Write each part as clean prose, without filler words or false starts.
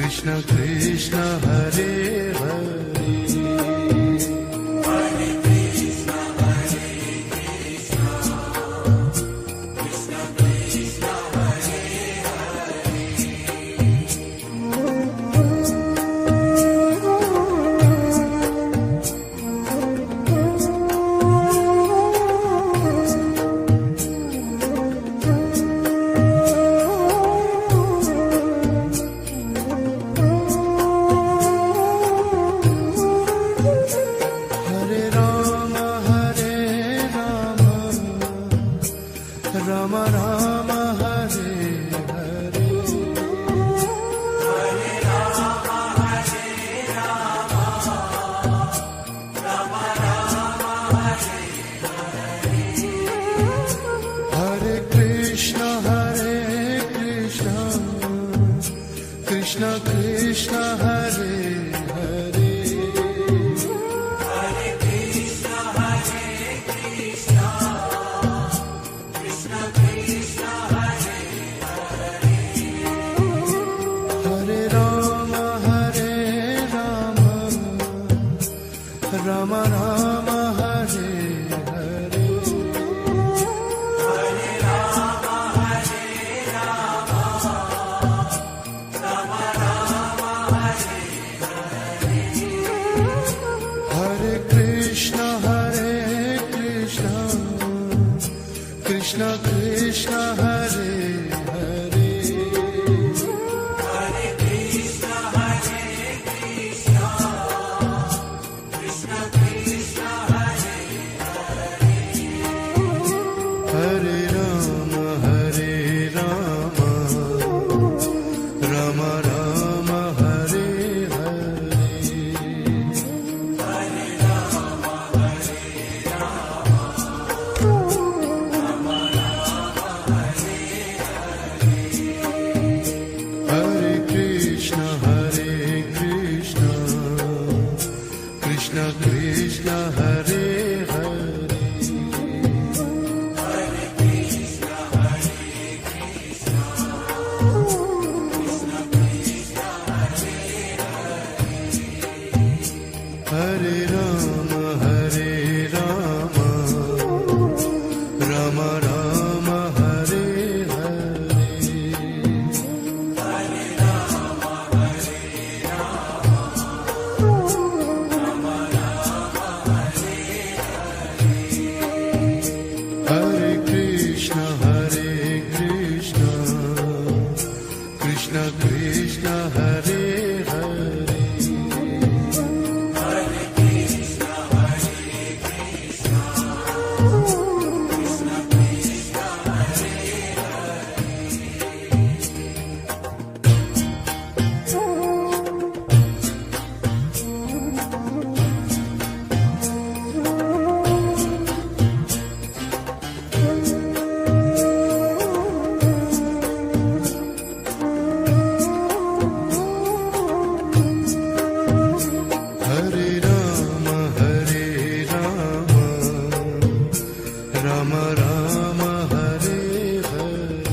Krishna Krishna Hare Hare Rama Rama Hare Hare Hare Rama Hare Rama Rama Rama Hare Hare Hare Krishna Krishna Krishna Hare Hare Rama Rama Hare Hare Hare Rama Hare Rama Rama Rama Hare Hare Hare Krishna Krishna Krishna Hare Hare Hare Krishna Hare Rama Hare Rama Rama Rama Hare Hare Hare Rama Hare Rama Rama Rama Hare Hare Hare Krishna Krishna Krishna Hare Hare Hare Rama Hare Rama Rama Rama Hare Hare Hare Rama Hare Rama Rama Rama Hare Hare Hare Krishna Krishna Krishna Hare Hare Rama Rama Hare Hare Hare Rama Hare Rama Rama Rama Hare Hare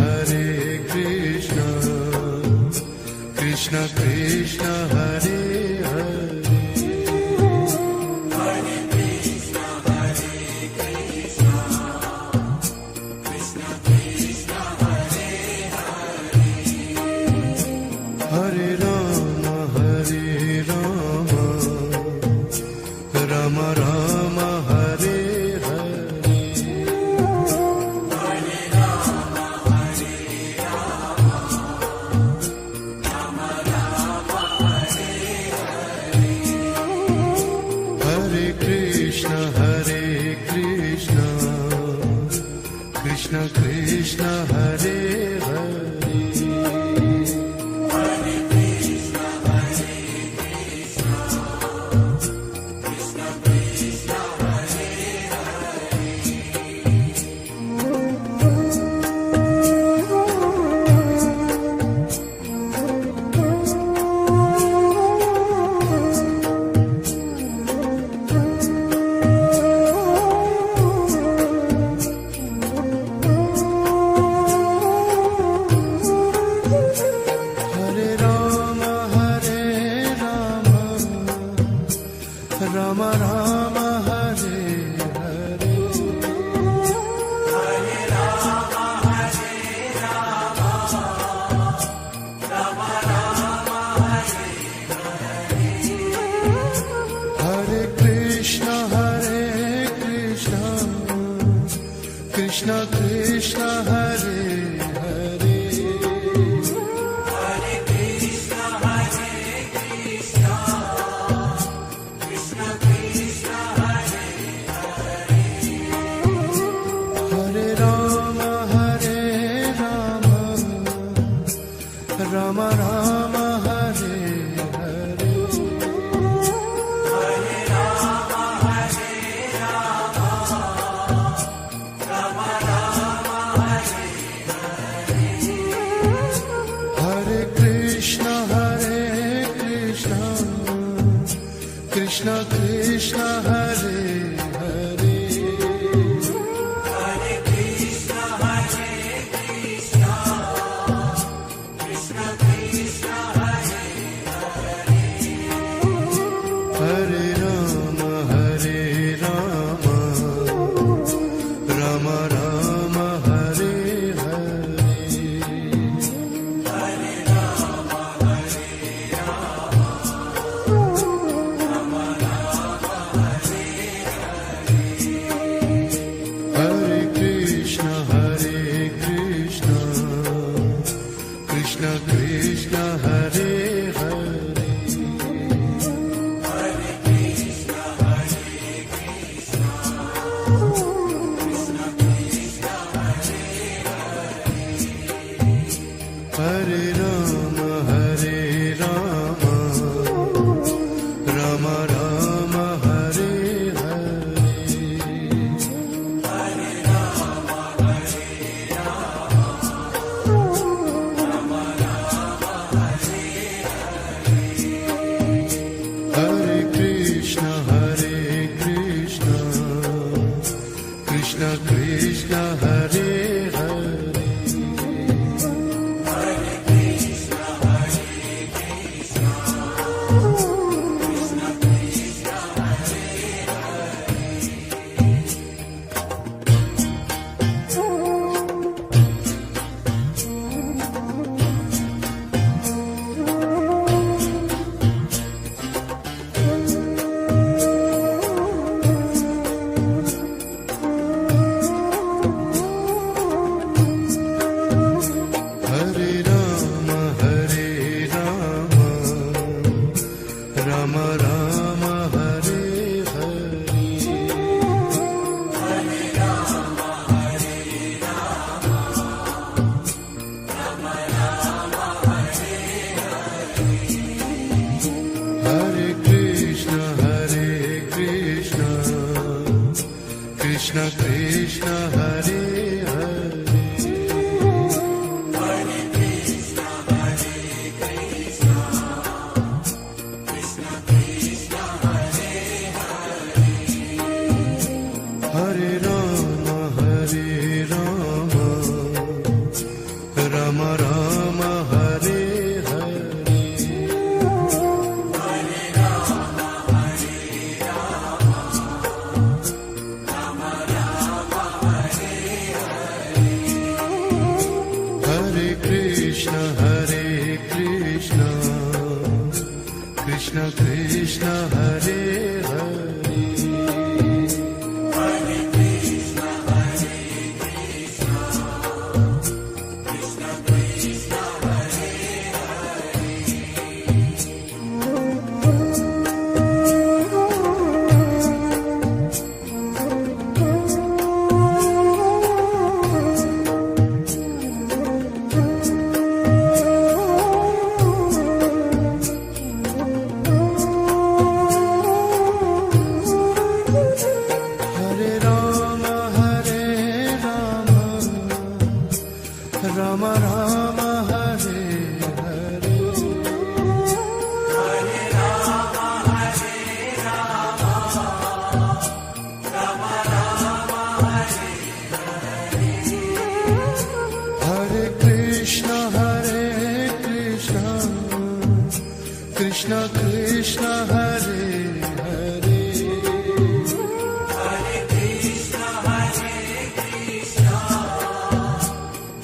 Hare Krishna Krishna Krishna Hare Hare Hare Rama Hare Rama Rama Rama Hare Hare Hare Rama Hare Rama Rama Rama Hare Hare Hare Krishna Krishna Krishna Hare Hare Hare Rama Rama Hare Hare Hare Rama Hare Rama Rama Rama Hare Hare Hare Krishna Krishna Krishna Hare Hare Hare Krishna Krishna Krishna Hare Hare Hare Rama Rama Rama Hare Hare Hare Rama Rama Rama Hare Hare Krishna Krishna Krishna Hare Hare Hare Krishna Krishna Krishna Hare Hare Hare Rama Rama Rama Hare Hare Hare Rama Rama Rama Hare Hare Krishna Krishna Krishna Hare Hare Hare Krishna Krishna Krishna Hare Hare Rama Rama Rama Hare Hare Hare Rama Rama Rama Hare Hare Krishna Krishna Krishna Hare Hare Hare Krishna Krishna Krishna Hare Hare Hare Rama Rama Rama Hare Hare Hare Rama Rama Rama Hare Hare Krishna Krishna Krishna Hare Hare Hare Krishna Krishna Krishna Hare Hare Rama Rama Rama Hare Hare Hare Rama Rama Rama Hare Hare Krishna Krishna Krishna Hare Hare Hare Krishna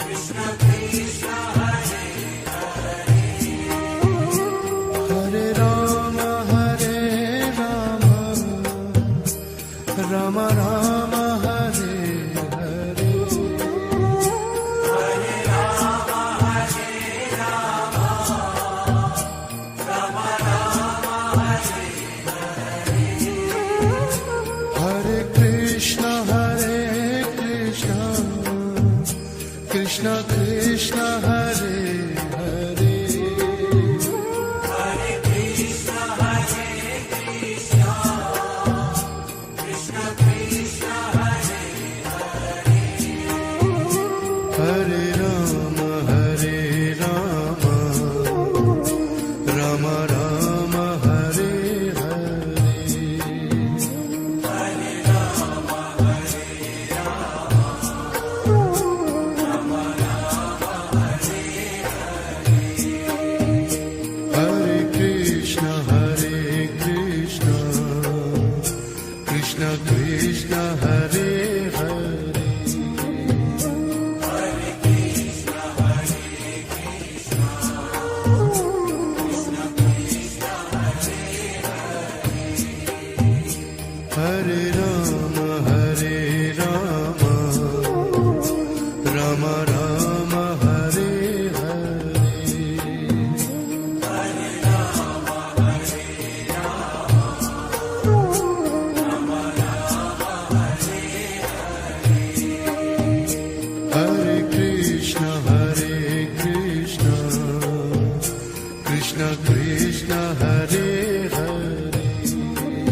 Krishna Krishna Hare Hare Rama Rama Rama Hare Hare Hare Rama Rama Rama Krishna Krishna Hare Hare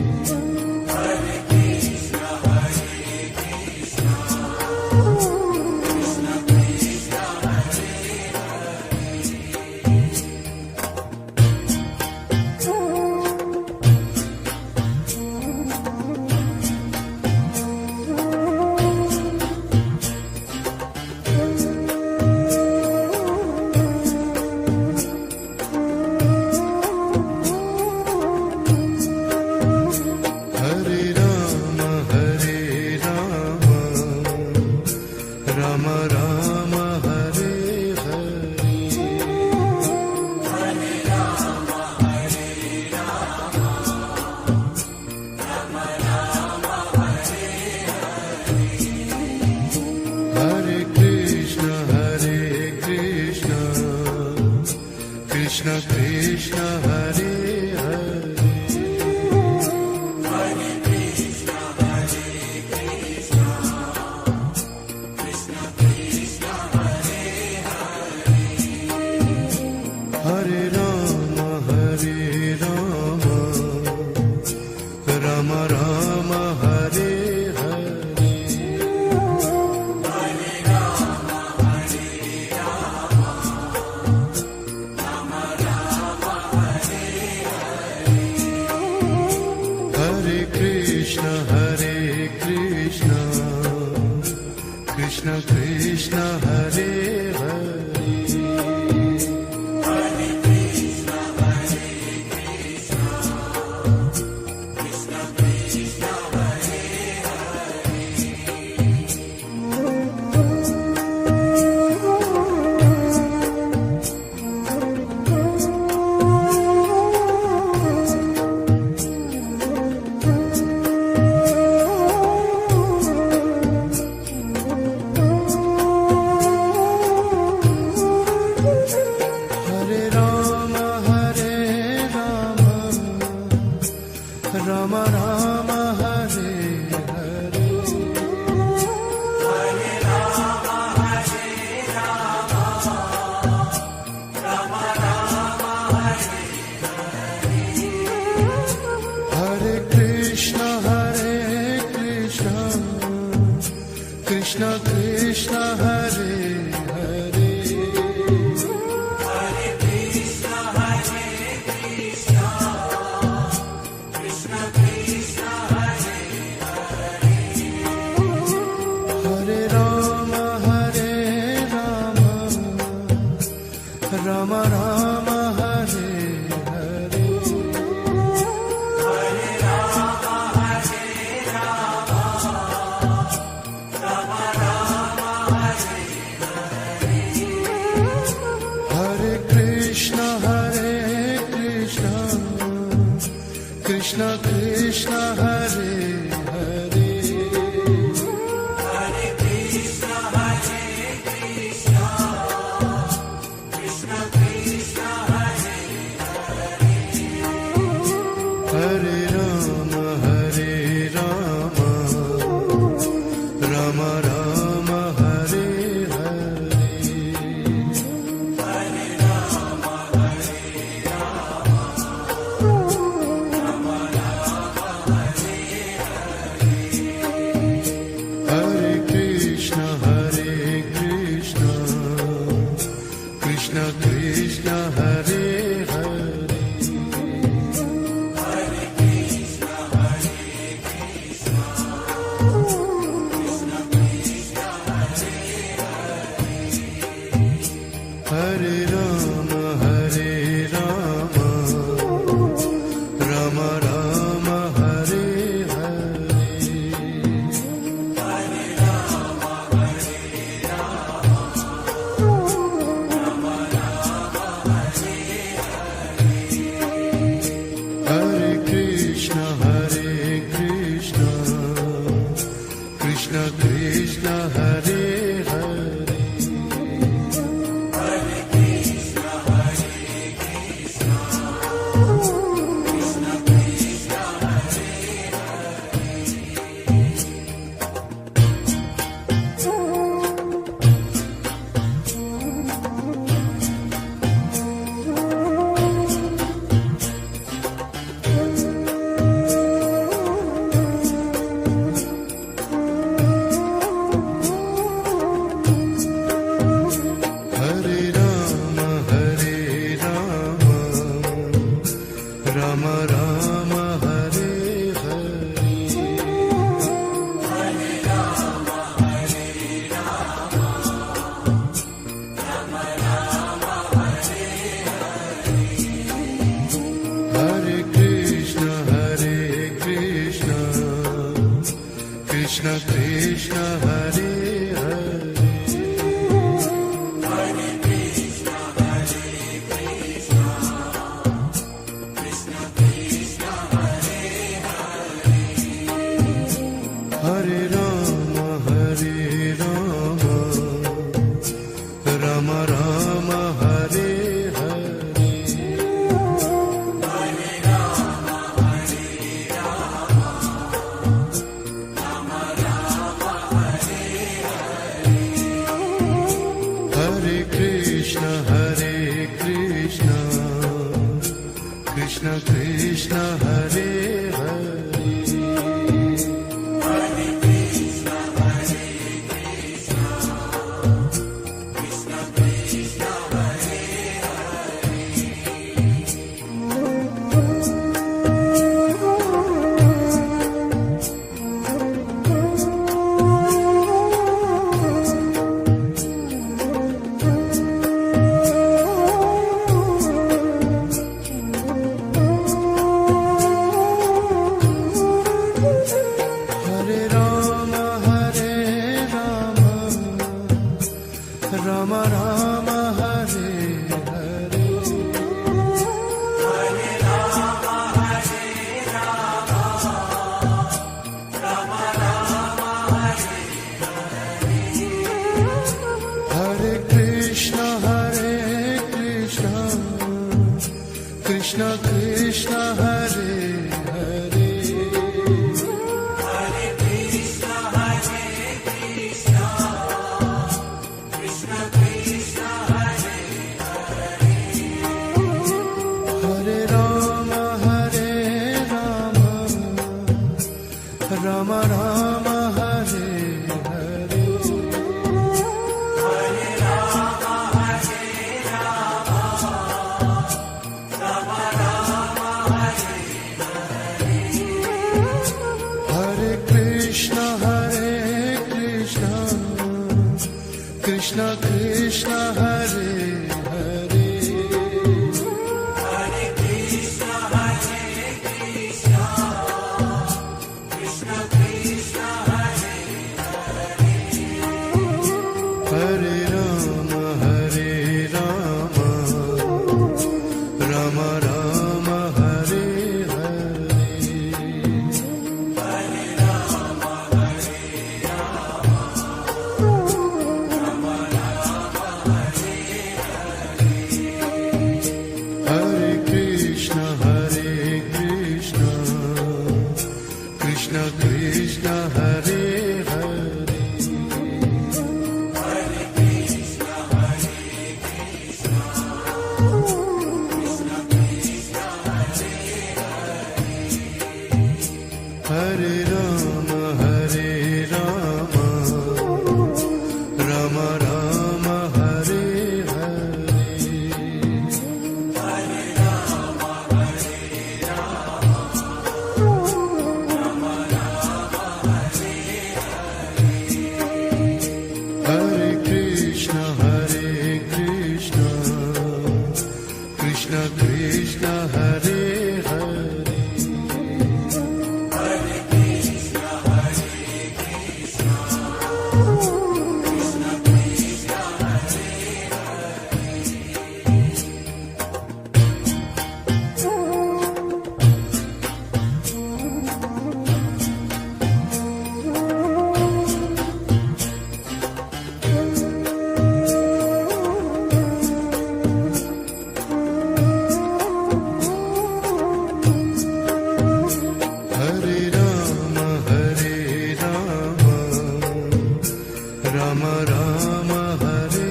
Krishna Krishna Hare Hare Hare Krishna Hare Krishna Krishna Krishna Hare Hare Hare Rama Hare Rama Rama Rama Hare Hare Hare Rama Hare Rama Hare Krishna Hare Krishna Krishna Krishna Hare Hare Hare Krishna Hare Krishna Krishna Krishna Hare Rama Rama Hare Hare Hare Rama Hare Rama Rama Rama Hare Hare Hare Krishna Hare Krishna Krishna Krishna Hare Hare Hare Krishna Hare Krishna Krishna Krishna Hare Hare Hare Rama Hare Rama Rama Rama Hare Hare Hare Rama Hare Rama Rama Rama Hare Hare Hare Krishna Hare Krishna Krishna Krishna Hare Hare Hare Krishna Hare Krishna Krishna Krishna Hare Hare Hare Rama Hare Rama Rama Rama Hare Hare Hare Rama Hare Rama Rama Rama Hare Hare Krishna Hare Krishna Krishna Krishna Hare Hare Hare Krishna Hare Krishna Krishna Krishna Hare Hare Rama Hare Rama Rama Rama Hare Hare Hare Rama Hare Rama Rama Rama Hare Krishna Krishna Hare Hare Hare Rama Rama Rama Hare Hare Hare Krishna Krishna Krishna Hare Hare Rama Rama Hare Hare Hare Rama Hare Rama Rama Rama Hare Hare Hare Krishna Krishna Krishna Hare Hare Hare Krishna Krishna Krishna Hare Hare Hare Rama Rama Rama Hare Hare Hare Rama Hare Rama Rama Rama Hare Hare Hare Krishna Krishna Krishna Hare Hare Hare Krishna Krishna Krishna Hare Hare Hare Rama Rama Rama Hare Hare Hare Rama Hare Krishna Krishna Krishna Hare Hare Hare Krishna Krishna Krishna Hare Hare Hare Rama Rama Rama Hare Hare Hare Rama Hare Krishna Krishna Krishna Hare Hare Hare Krishna Krishna Krishna Hare Hare Rama Rama Rama Hare Hare Hare Rama Rama Rama Hare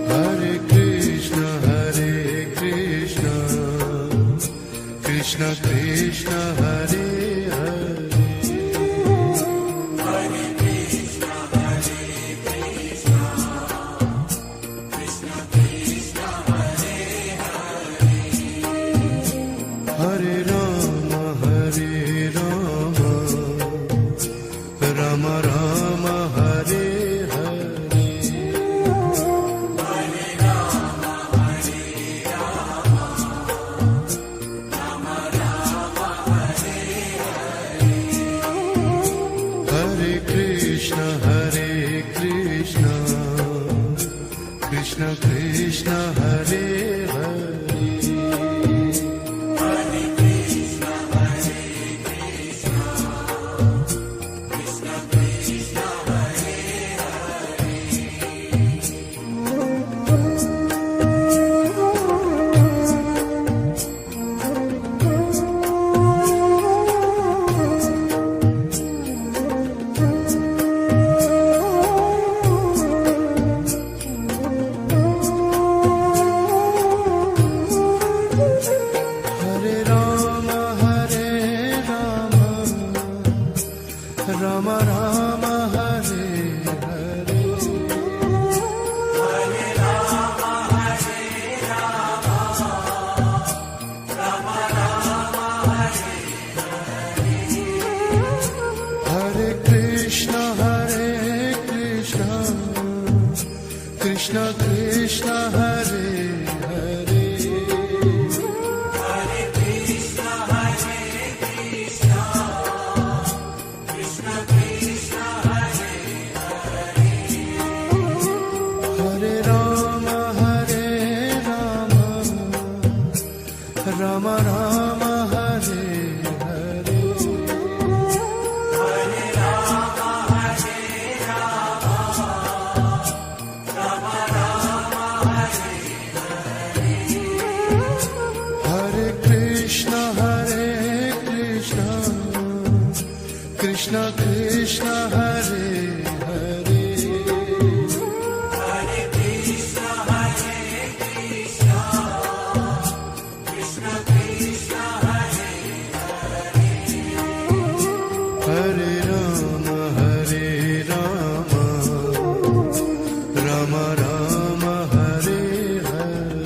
Hare Krishna Krishna Krishna Hare Hare Hare Krishna Krishna Krishna Hare Hare Hare Rama Rama Rama Hare Hare Krishna Krishna Hare Hare Hare Krishna Hare Krishna Krishna Krishna Hare Hare Rama Rama Rama Hare Hare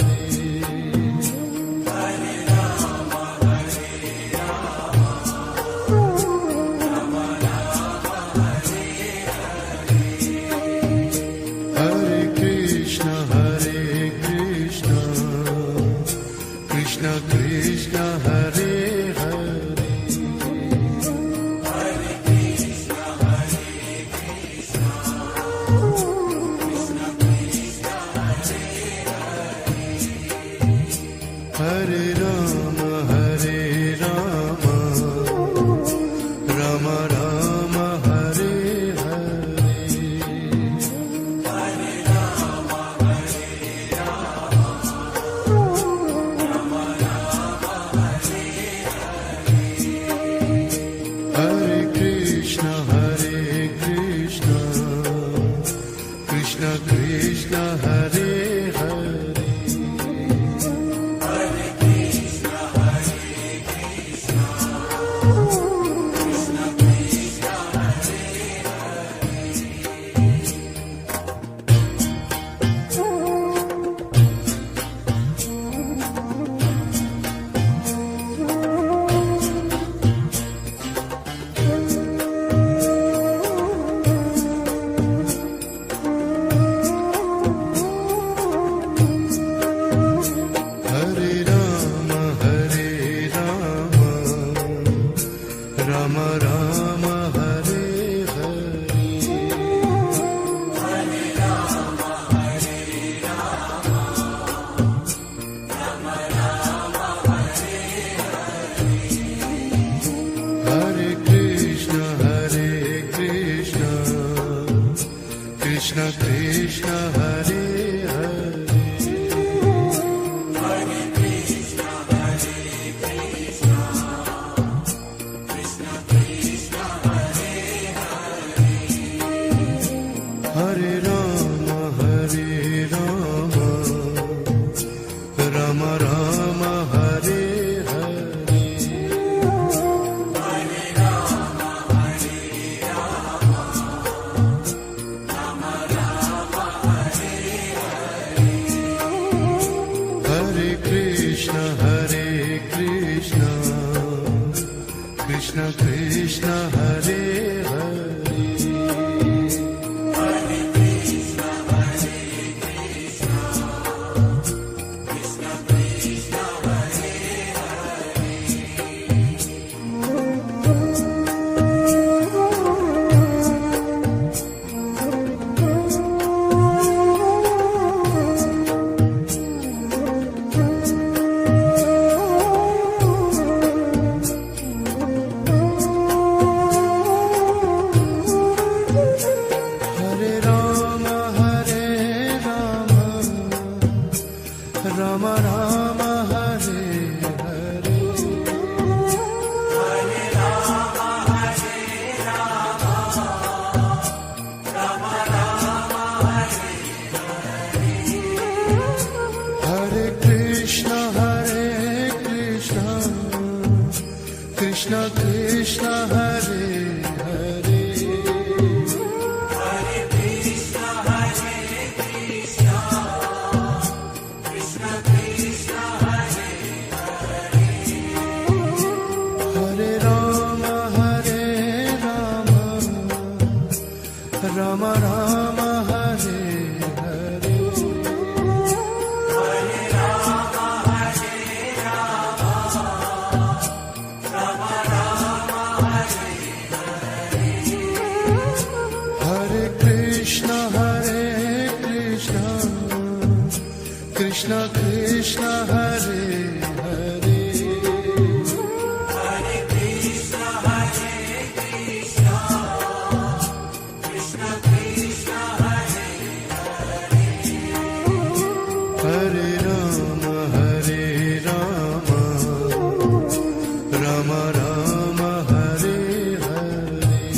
Hare Rama Hare Rama Rama Rama Hare Hare Krishna Krishna Krishna Hare Hare Hare Krishna Hare Krishna Krishna Krishna Hare Hare Rama Rama Rama Hare Hare Hare Rama Hare Rama Rama Rama Hare Hare Krishna Krishna Krishna Hare Hare Hare Krishna Hare Krishna Krishna Krishna Hare Hare Rama Rama Rama Hare Hare Hare Rama Hare Rama Rama Rama Hare Hare Krishna Krishna Krishna Hare Hare Hare Krishna Hare Krishna Krishna Krishna Hare Hare Rama Rama Rama Hare Hare Hare Rama Hare Rama Rama Rama Hare Hare Krishna Krishna Krishna Hare Hare Hare Krishna Hare Krishna Krishna Krishna Hare Hare Rama Rama Rama Hare Hare Hare Rama Hare Rama Rama Rama Hare Hare Krishna Krishna Krishna Hare Hare Hare Krishna Hare Krishna Krishna Krishna Hare Hare Rama Rama Rama Hare Hare Hare Rama Hare Rama Rama Rama Hare Hare Krishna Krishna Krishna Hare Hare Hare Krishna Hare Krishna Krishna Krishna Hare Hare Rama Rama Rama Hare Hare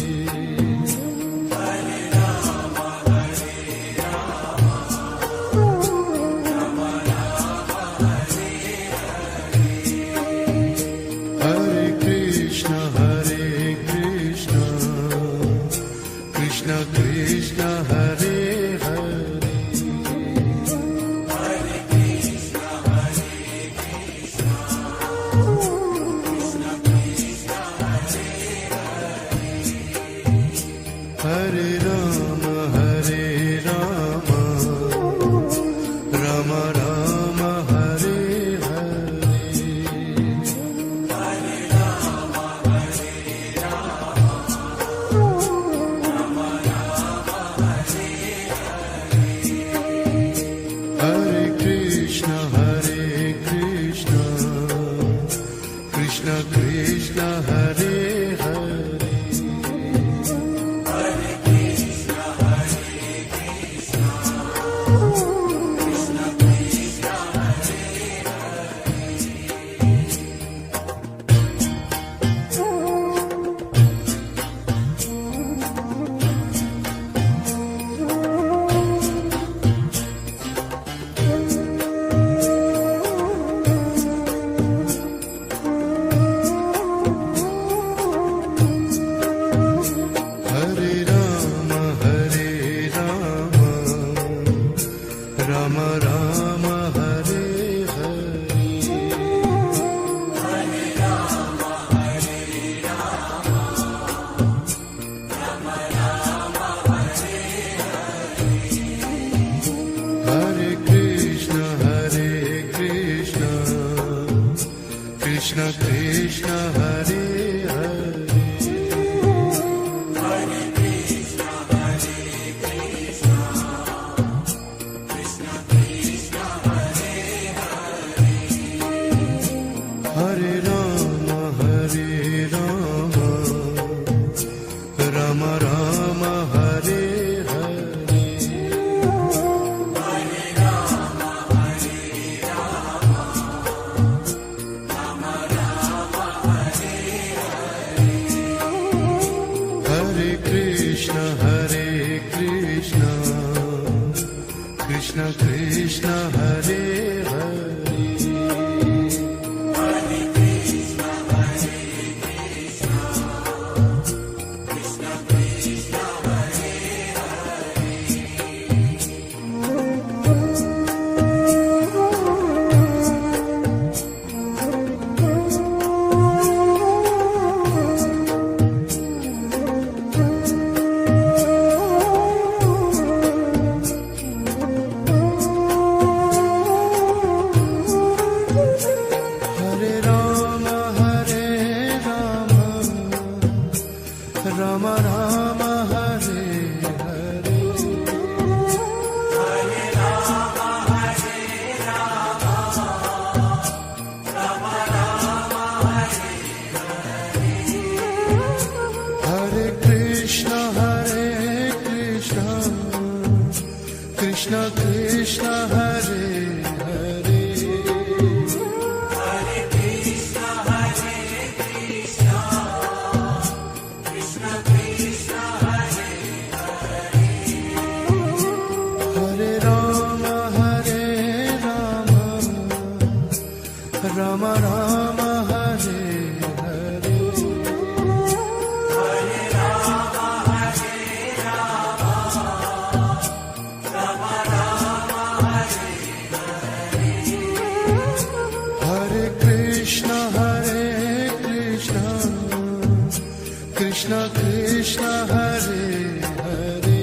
Krishna Hare Hare Hare Krishna Hare Krishna Krishna Krishna Hare Hare Rama Hare Rama Rama Rama Hare Hare Hare Rama Hare Rama Rama Rama Hare Hare Krishna Hare Krishna Krishna Krishna Hare Hare Hare Krishna Hare Krishna Krishna Krishna Hare Hare Rama Hare Rama Rama Rama Hare Hare Hare Rama Hare Rama Rama Rama Hare Hare Krishna Hare Krishna Krishna Krishna Hare Hare Hare Krishna Hare Krishna Krishna Krishna Hare Hare Rama Hare Rama Rama Rama Hare Hare Hare Rama Hare Rama Rama Rama Hare Hare Krishna Hare Krishna Krishna Krishna Hare Hare Hare Krishna Hare Krishna Krishna Krishna Hare Hare Rama Hare Rama Rama Rama Hare Hare Hare Rama Hare Rama Rama Rama Hare Hare Krishna Hare Krishna Krishna Krishna Hare Hare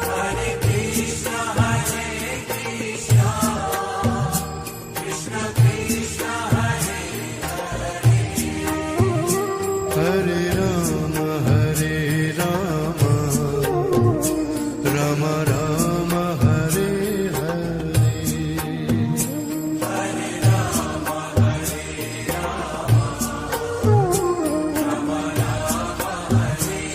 Hare Krishna Hare Krishna Krishna Krishna Hare Hare Rama Hare Rama Rama Rama Hare Hare Hare Rama Hare Rama Rama Rama Hare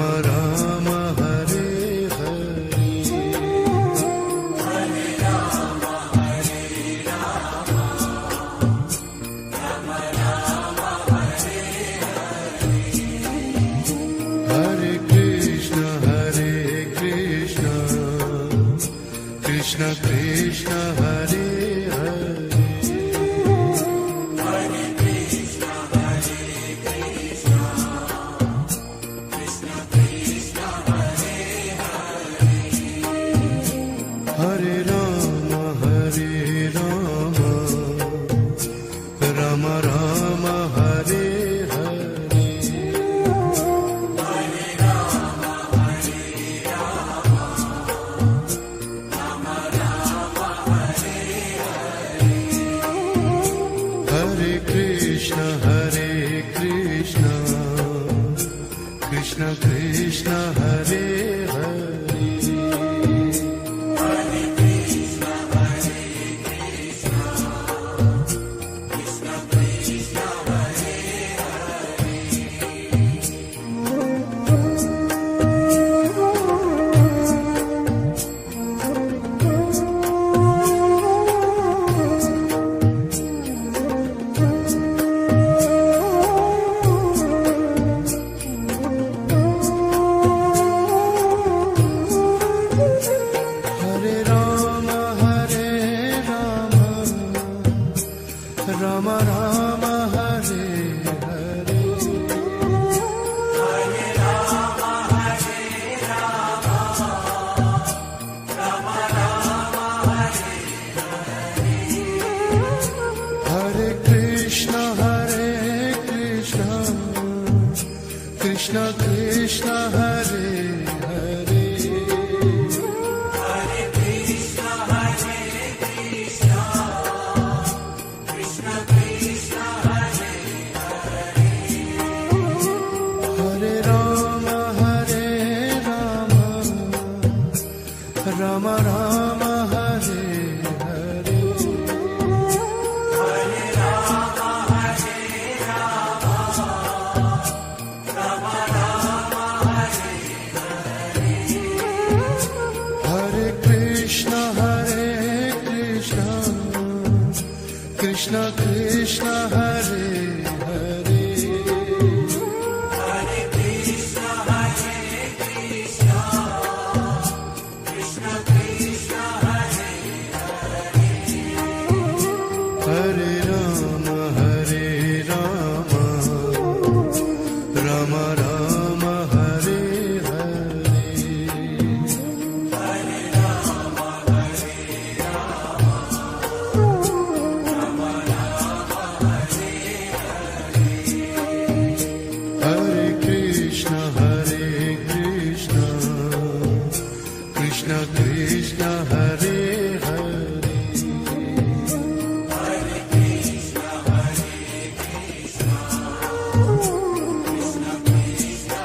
Rama Rama Hare Hare Hare Rama, Hare Rama, Rama Rama, Hare Hare Krishna Krishna Krishna Hare Hare Hare Krishna, Hare Krishna, Krishna Krishna, Hare Hare Rama Rama Rama Hare Hare Hare Rama, Hare Rama, Rama Rama, Hare Hare Krishna Krishna Krishna Krishna Hare Hare Hare Krishna, Hare Krishna, Krishna Krishna, Hare Hare Rama Rama Rama Hare Hare Hare Rama, Hare Rama, Rama Rama, Hare Hare Krishna Krishna Krishna Hare Hare Hare Krishna, Hare Krishna, Krishna Krishna, Hare Hare Rama Rama Rama Hare Hare Hare Rama, Hare Rama, Rama Rama, Hare Hare Krishna Krishna Krishna Hare Hare Hare Krishna, Hare Krishna, Krishna Krishna, Hare Hare Rama Rama Rama Hare Hare Hare Rama, Hare Rama, Rama Rama, Hare Hare Krishna Krishna Krishna Hare Hare Hare Krishna, Hare Krishna, Krishna Krishna,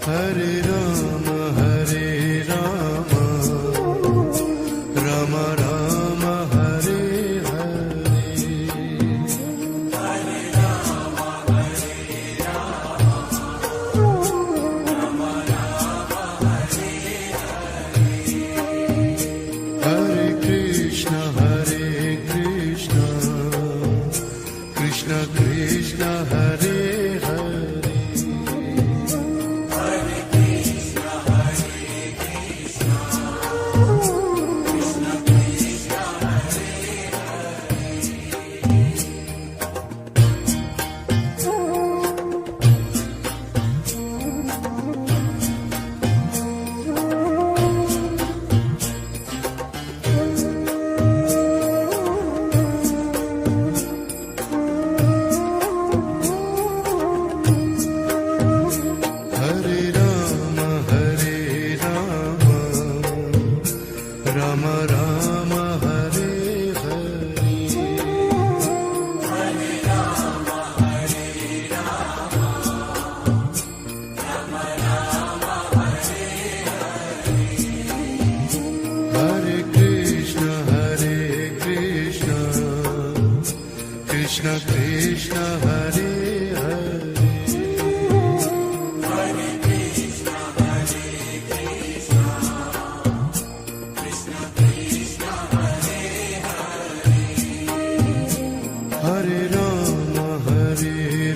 Hare Rama Rama Rama Hare Hare Hare Rama, Hare Rama, Rama Rama, Hare Hare Krishna Krishna Krishna Hare Hare Hare Krishna, Hare Krishna, Krishna Krishna, Hare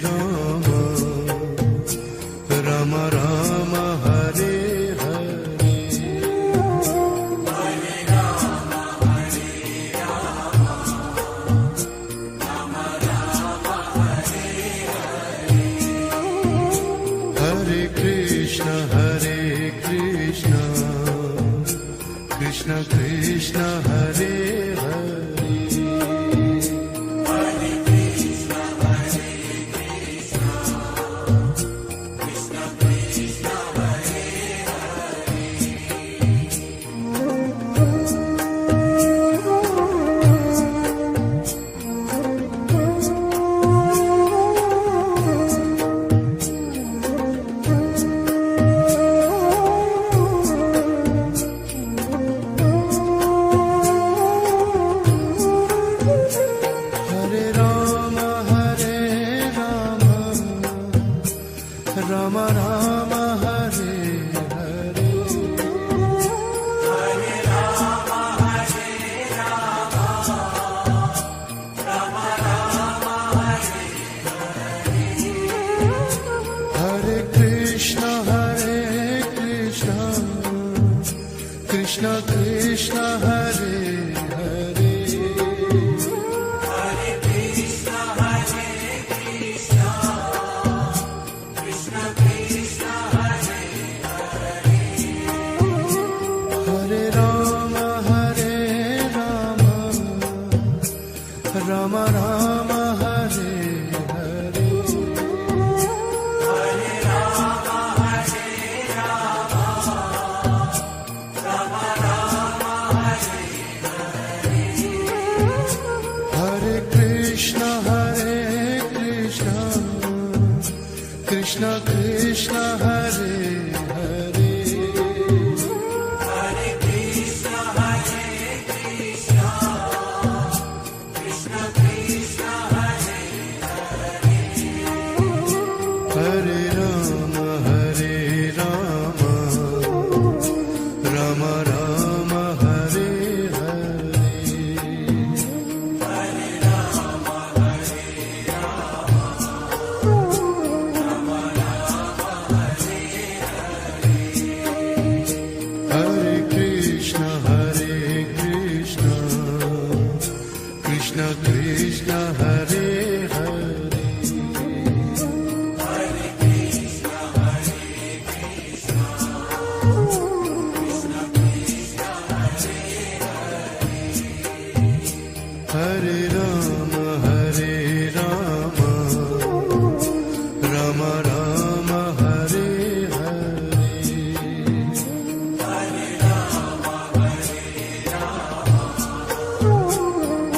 Rama, Rama Rama Hare Hare, Hare Krishna, Krishna Krishna, Hare Hare. Rama Rama Hare Hare, Hare Rama, Hare Rama, Rama Rama, Hare Hare. Hare Krishna, Krishna Krishna, Hare Hare, Hare Krishna, Krishna Krishna, Hare Hare. Hare Rama, Rama Rama, Hare Hare, Hare Rama, Hare Rama, Rama Rama, Hare Hare. Hare Krishna, Krishna Krishna, Hare Hare, Hare Krishna, Krishna Krishna, Hare Hare. Hare Rama, Rama Rama, Hare Hare, Hare Rama, Hare Rama, Rama Rama, Hare Hare. Hare Krishna, Krishna Krishna, Hare Hare, Hare Krishna, Krishna Krishna, Hare Hare. Hare Rama, Rama Rama, Hare Hare, Hare Rama, Hare Rama,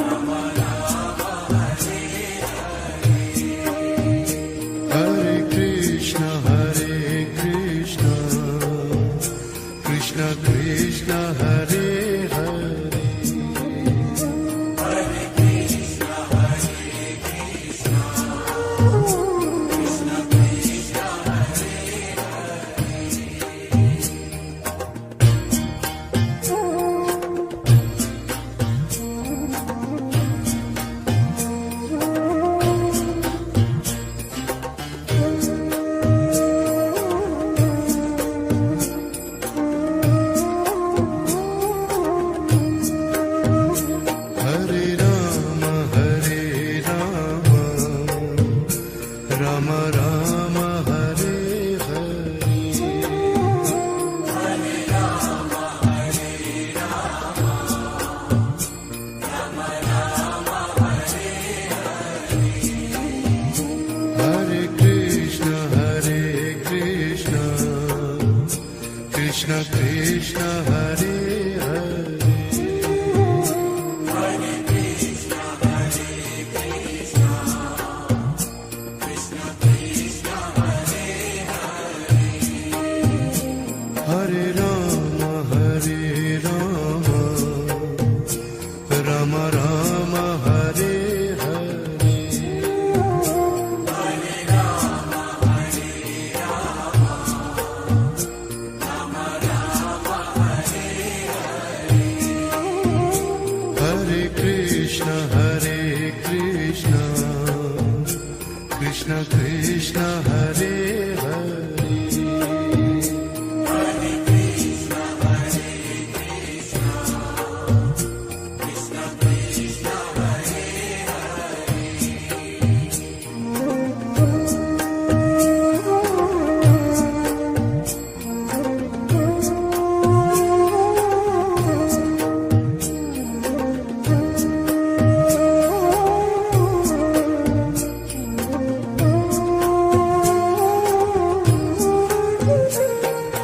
Rama Rama, Hare Hare. Hare Krishna, Krishna Krishna, Hare Hare, Hare Krishna, Krishna Krishna, Hare Hare Rama, Rama Rama, Hare Hare, Hare Rama, Hare Rama, Rama Rama, Hare Hare. Hare Krishna, Krishna Krishna, Hare Hare, Hare Krishna, Krishna Krishna, Hare Krishna Hare Hare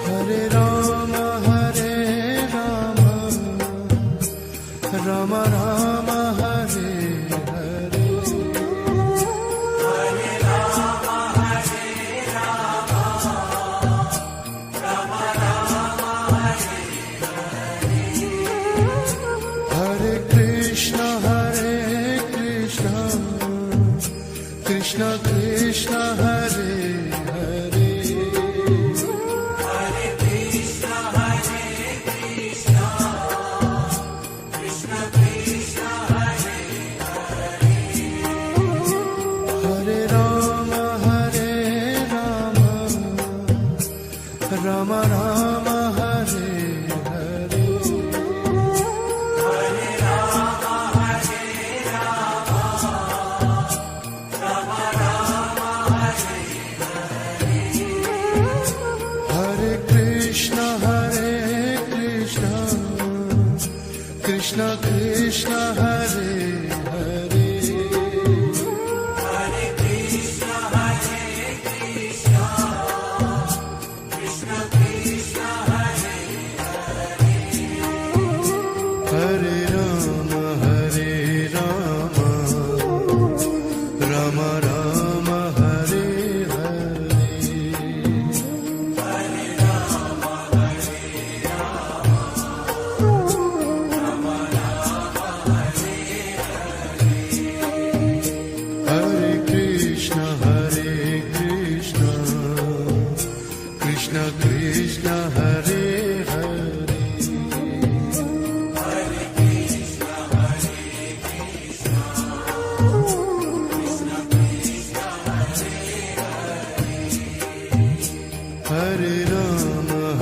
Hare Ram Ram Ram Hare Hare Hare Krishna Krishna Krishna Hare Hare Hare Ram Ram Ram Hare Hare Hare Krishna Krishna Krishna Hare Hare Hare Ram Ram Ram Hare Hare Hare Krishna Krishna Krishna Hare Hare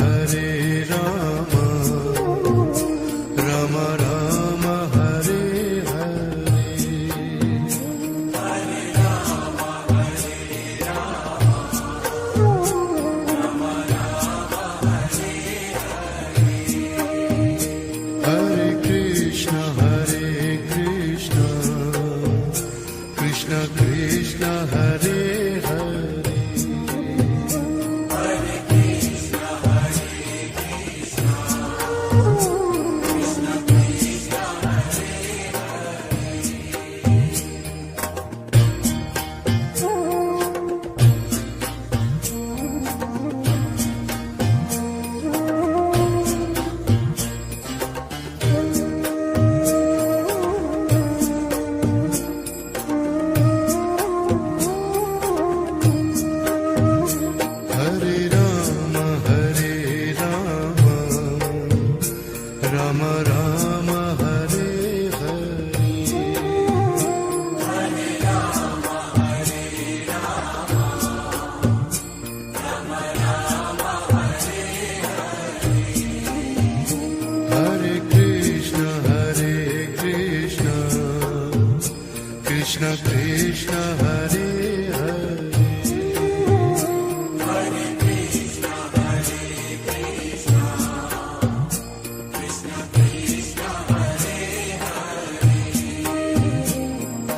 Hare Ram Ram Ram Hare Hare Hare Krishna Krishna Krishna Hare Hare Hare Ram Ram Ram Hare Hare Hare Krishna Krishna Krishna Hare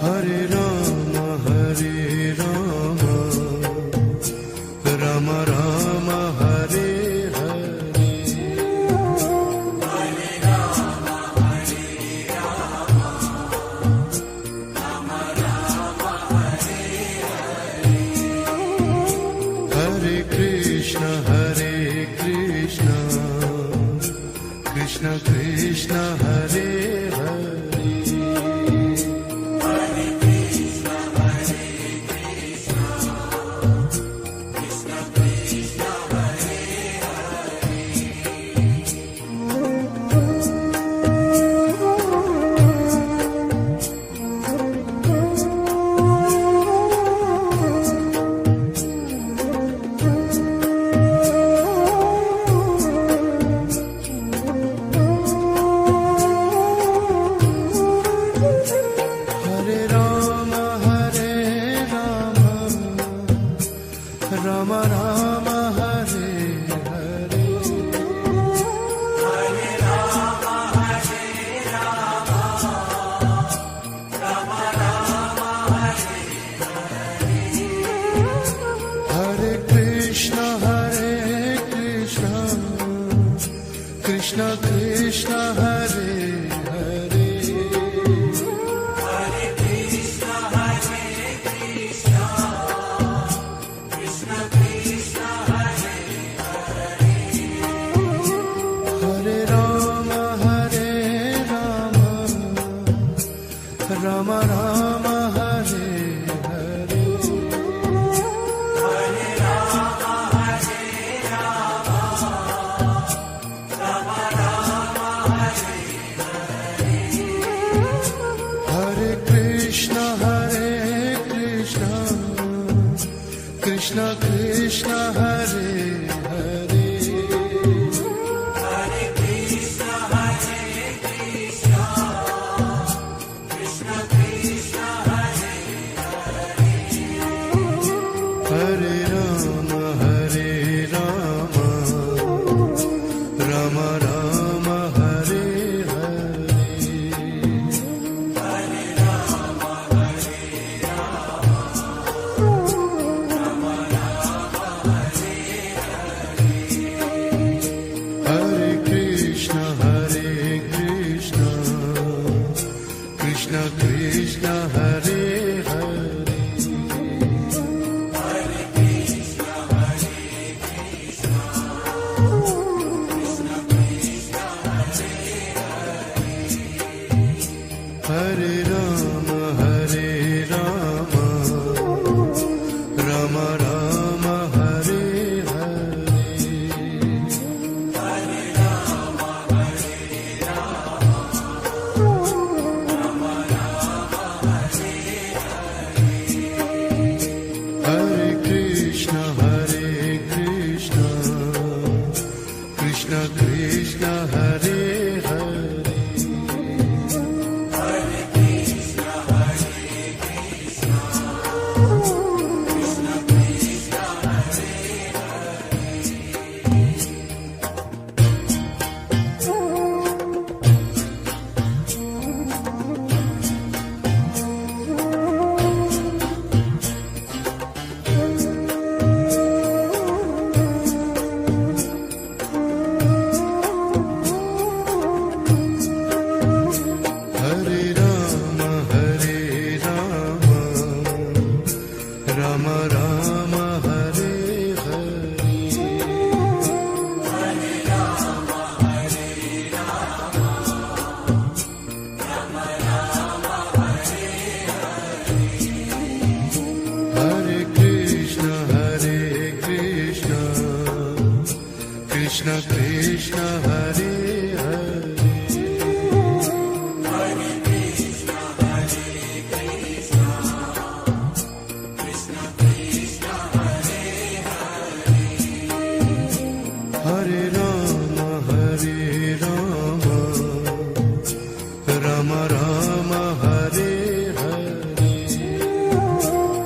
Hare Hare Ram Ram Ram Hare Hare Hare Krishna Krishna Krishna Hare Hare Krishna Rama Rama Hare Hare Hare Rama, Hare Rama, Rama Rama, Hare Hare Krishna Krishna Krishna Hare Hare Hare Krishna, Hare Krishna, Krishna Krishna, Hare Hare Rama Rama Rama Hare Hare Hare Rama, Hare Rama, Rama Rama, Hare Hare Krishna Krishna Krishna Hare Hare Hare Krishna, Hare Krishna, Krishna Krishna, Hare Hare Rama Rama Rama Hare Hare Hare Rama, Hare Rama, Rama Rama, Hare Hare Krishna Krishna Krishna Hare Hare Hare Krishna, Hare Krishna, Krishna Krishna, Hare Rama Rama Rama Hare Hare Hare Rama, Hare Rama, Rama Rama, Hare Krishna Krishna Krishna Hare Hare Hare Krishna, Hare Krishna, Krishna Krishna, Hare Hare Rama Rama Rama Hare Hare Hare Rama, Hare Rama, Rama Rama, Hare Hare Krishna Krishna Krishna Hare Hare Hare Krishna, Hare Krishna, Krishna Krishna, Hare Hare Rama Rama Rama Hare Hare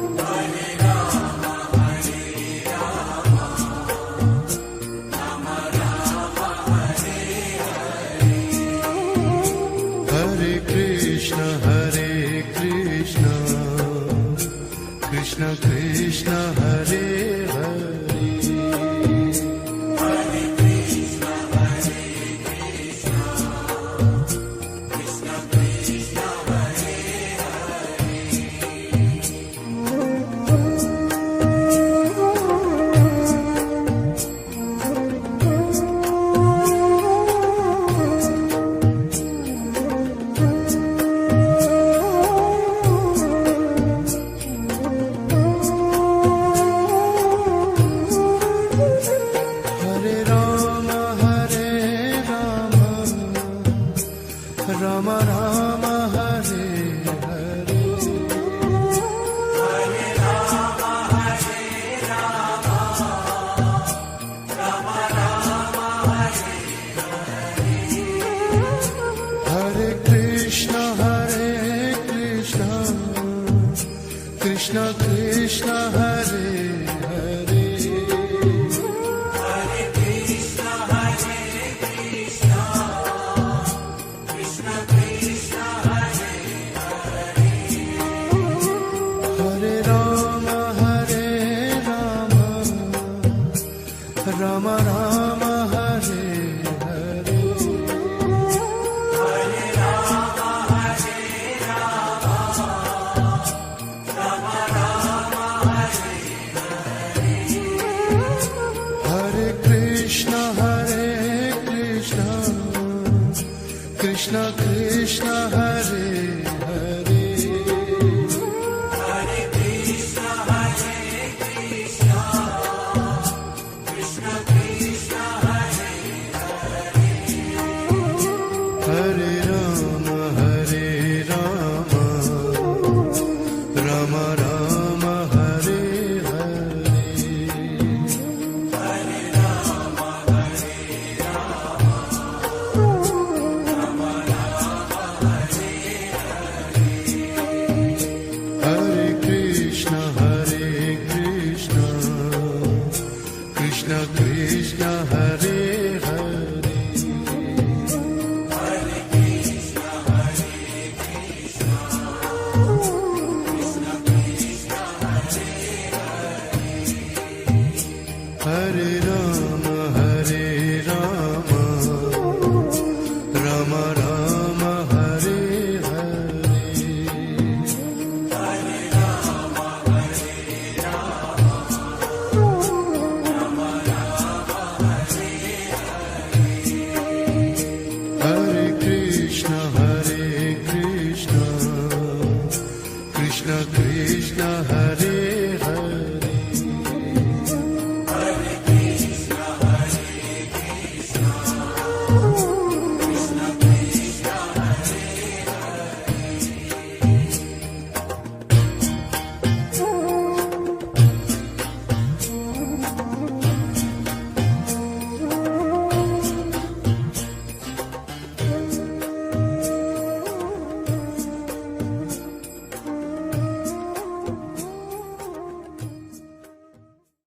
Hare Rama, Hare Rama, Rama Rama, Hare Ram Ram Hare Hare Hare Krishna Krishna Krishna Hare Hare Hare Ram Ram Ram Hare Hare Hare Krishna Krishna Krishna Hare Hare Hare Ram